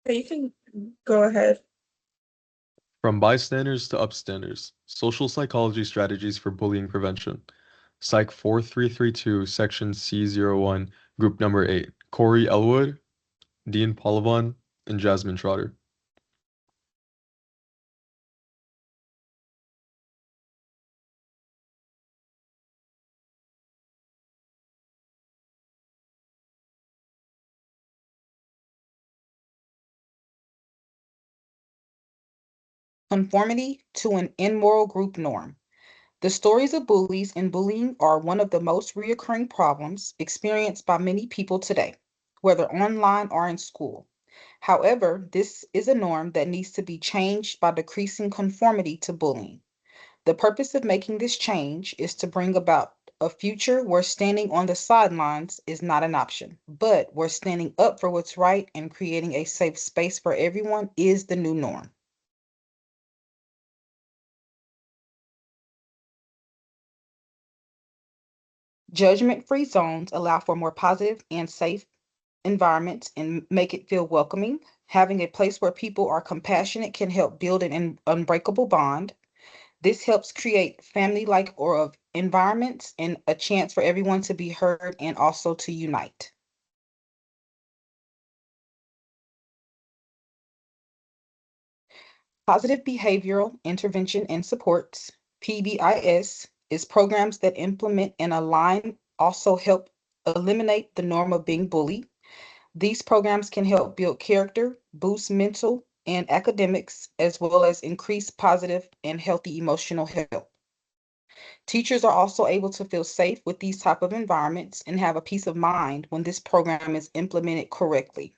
You can go ahead. From bystanders to upstanders, social psychology strategies for bullying prevention. Psych 4332, Section C01, Group Number 8. Cori, Elwood, Deen, Pahlavan, and Jasmine, Trotter. Conformity to an immoral group norm. The stories of bullies and bullying are one of the most reoccurring problems experienced by many people today, whether online or in school. However, this is a norm that needs to be changed by decreasing conformity to bullying. The purpose of making this change is to bring about a future where standing on the sidelines is not an option, but where standing up for what's right and creating a safe space for everyone is the new norm. Judgment-free zones allow for more positive and safe environments and make it feel welcoming. Having a place where people are compassionate can help build an unbreakable bond. This helps create family-like or of environments and a chance for everyone to be heard and also to unite. Positive behavioral intervention and supports, PBIS, is programs that implement and align also help eliminate the norm of being bullied. These programs can help build character, boost mental and academics, as well as increase positive and healthy emotional health. Teachers are also able to feel safe with these type of environments and have a peace of mind when this program is implemented correctly.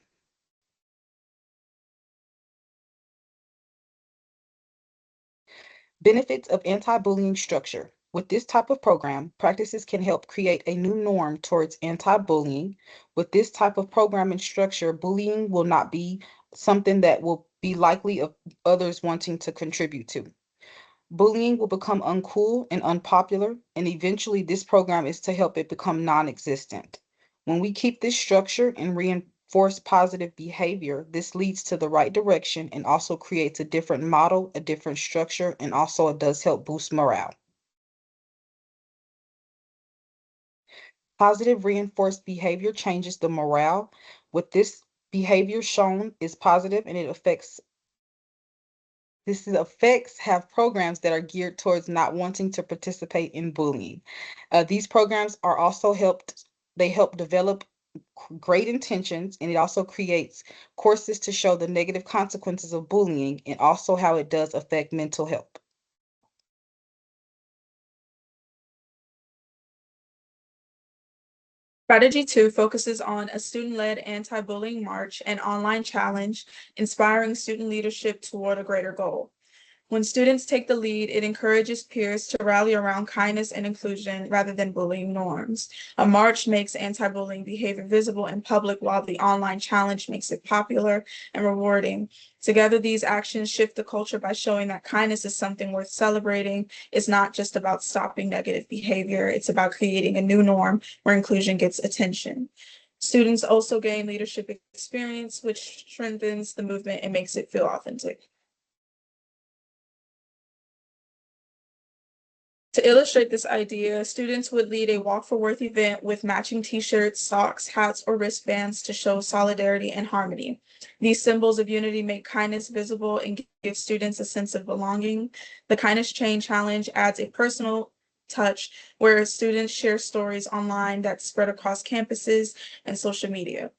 Benefits of anti-bullying structure. With this type of program, practices can help create a new norm towards anti-bullying. With this type of program and structure, bullying will not be something that will be likely of others wanting to contribute to. Bullying will become uncool and unpopular, and eventually this program is to help it become non-existent. When we keep this structure and reinforce positive behavior, this leads to the right direction and also creates a different model, a different structure, and also it does help boost morale. Positive reinforced behavior changes the morale. With this behavior shown is positive and it affects This effects have programs that are geared towards not wanting to participate in bullying. These programs are also they help develop great intentions, and it also creates courses to show the negative consequences of bullying and also how it does affect mental health. Strategy 2 focuses on a student-led anti-bullying march and online challenge, inspiring student leadership toward a greater goal. When students take the lead, it encourages peers to rally around kindness and inclusion rather than bullying norms. A march makes anti-bullying behavior visible in public, while the online challenge makes it popular and rewarding. Together, these actions shift the culture by showing that kindness is something worth celebrating. It's not just about stopping negative behavior, it's about creating a new norm where inclusion gets attention. Students also gain leadership experience, which strengthens the movement and makes it feel authentic. To illustrate this idea, students would lead a Walk for Worth event with matching t-shirts, socks, hats, or wristbands to show solidarity and harmony. These symbols of unity make kindness visible and give students a sense of belonging. The Kindness Chain Challenge adds a personal touch where students share stories online that spread across campuses and social media.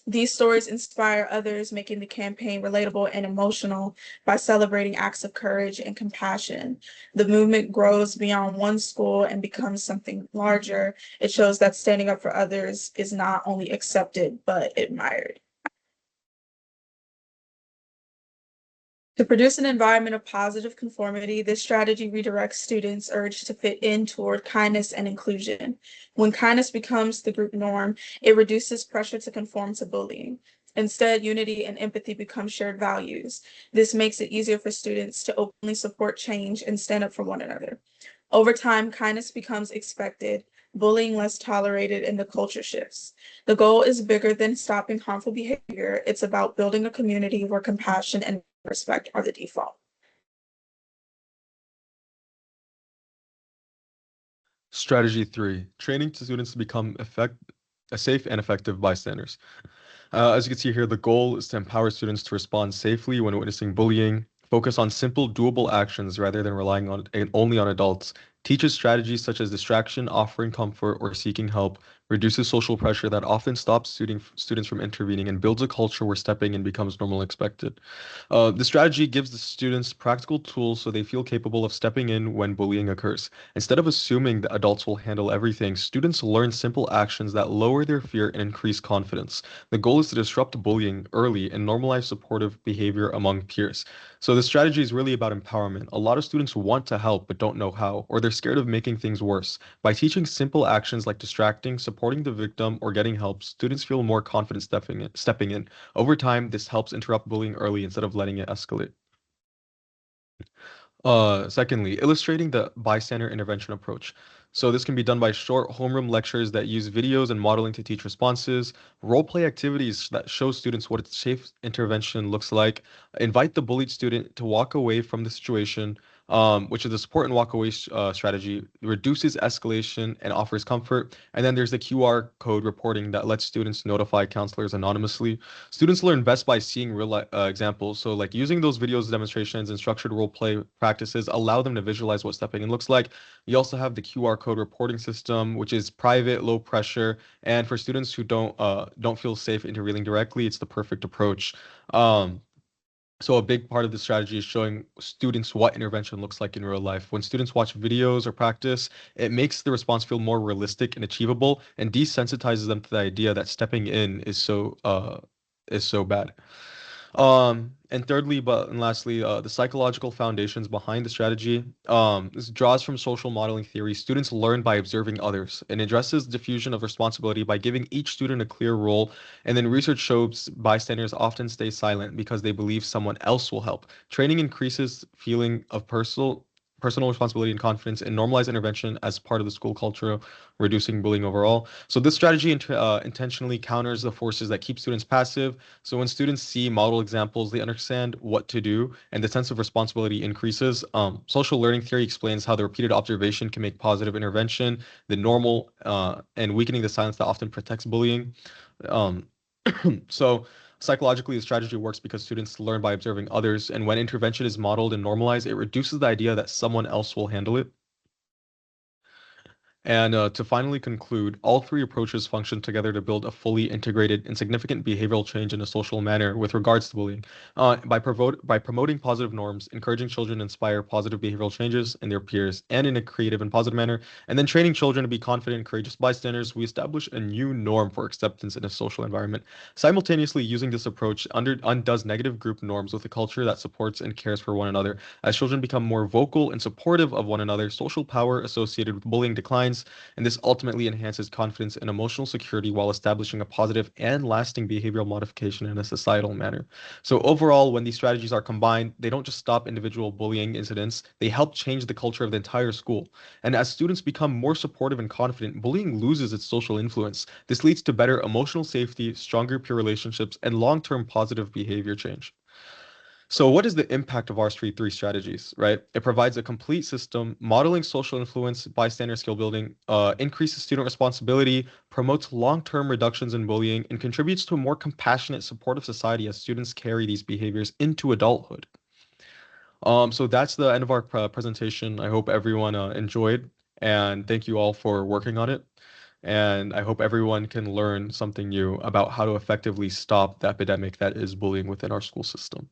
These stories inspire others, making the campaign relatable and emotional by celebrating acts of courage and compassion. The movement grows beyond one school and becomes something larger. It shows that standing up for others is not only accepted, but admired. To produce an environment of positive conformity, this strategy redirects students' urge to fit in toward kindness and inclusion. When kindness becomes the group norm, it reduces pressure to conform to bullying. Instead, unity and empathy become shared values. This makes it easier for students to openly support change and stand up for one another. Over time, kindness becomes expected, bullying less tolerated, and the culture shifts. The goal is bigger than stopping harmful behavior. It's about building a community where compassion and respect are the default. Strategy 3, training students to become safe and effective bystanders. As you can see here, the goal is to empower students to respond safely when witnessing bullying, focus on simple, doable actions rather than relying on only on adults, teaches strategies such as distraction, offering comfort, or seeking help, reduces social pressure that often stops students from intervening, and builds a culture where stepping in becomes normal and expected. The strategy gives the students practical tools so they feel capable of stepping in when bullying occurs. Instead of assuming that adults will handle everything, students learn simple actions that lower their fear and increase confidence. The goal is to disrupt bullying early and normalize supportive behavior among peers. So the strategy is really about empowerment. A lot of students want to help but don't know how, or they're scared of making things worse. By teaching simple actions like distracting, supporting the victim, or getting help, students feel more confident stepping in. Over time, this helps interrupt bullying early instead of letting it escalate. Secondly, illustrating the bystander intervention approach. So this can be done by short homeroom lectures that use videos and modeling to teach responses, role play activities that show students what a safe intervention looks like, invite the bullied student to walk away from the situation, which is the support and walk away strategy, reduces escalation and offers comfort. And then there's the QR code reporting that lets students notify counselors anonymously. Students learn best by seeing real examples. So like using those videos, demonstrations, and structured role play practices allow them to visualize what stepping in looks like. You also have the QR code reporting system, which is private, low pressure, and for students who don't feel safe intervening directly, it's the perfect approach. So a big part of the strategy is showing students what intervention looks like in real life. When students watch videos or practice, it makes the response feel more realistic and achievable, and desensitizes them to the idea that stepping in is so bad. And thirdly, and lastly, the psychological foundations behind the strategy. This draws from social modeling theory. Students learn by observing others and addresses diffusion of responsibility by giving each student a clear role. And then research shows bystanders often stay silent because they believe someone else will help. Training increases feeling of personal responsibility and confidence, and normalize intervention as part of the school culture, reducing bullying overall. So this strategy intentionally counters the forces that keep students passive. So when students see model examples, they understand what to do, and the sense of responsibility increases. Social learning theory explains how the repeated observation can make positive intervention the normal, and weakening the silence that often protects bullying. Um, so psychologically, the strategy works because students learn by observing others, and when intervention is modeled and normalized, it reduces the idea that someone else will handle it. And to finally conclude, all three approaches function together to build a fully integrated and significant behavioral change in a social manner with regards to bullying. By promoting positive norms, encouraging children to inspire positive behavioral changes in their peers and in a creative and positive manner, and then training children to be confident and courageous bystanders, we establish a new norm for acceptance in a social environment. Simultaneously, using this approach undoes negative group norms with a culture that supports and cares for one another. As children become more vocal and supportive of one another, social power associated with bullying declines, and this ultimately enhances confidence and emotional security while establishing a positive and lasting behavioral modification in a societal manner. So overall, when these strategies are combined, they don't just stop individual bullying incidents, they help change the culture of the entire school. And as students become more supportive and confident, bullying loses its social influence. This leads to better emotional safety, stronger peer relationships, and long-term positive behavior change. So, what is the impact of our street three strategies, right? It provides a complete system, modeling social influence, bystander skill building, increases student responsibility, promotes long-term reductions in bullying, and contributes to a more compassionate, supportive society as students carry these behaviors into adulthood. So that's the end of our presentation. I hope everyone enjoyed, and thank you all for working on it. And I hope everyone can learn something new about how to effectively stop the epidemic that is bullying within our school system.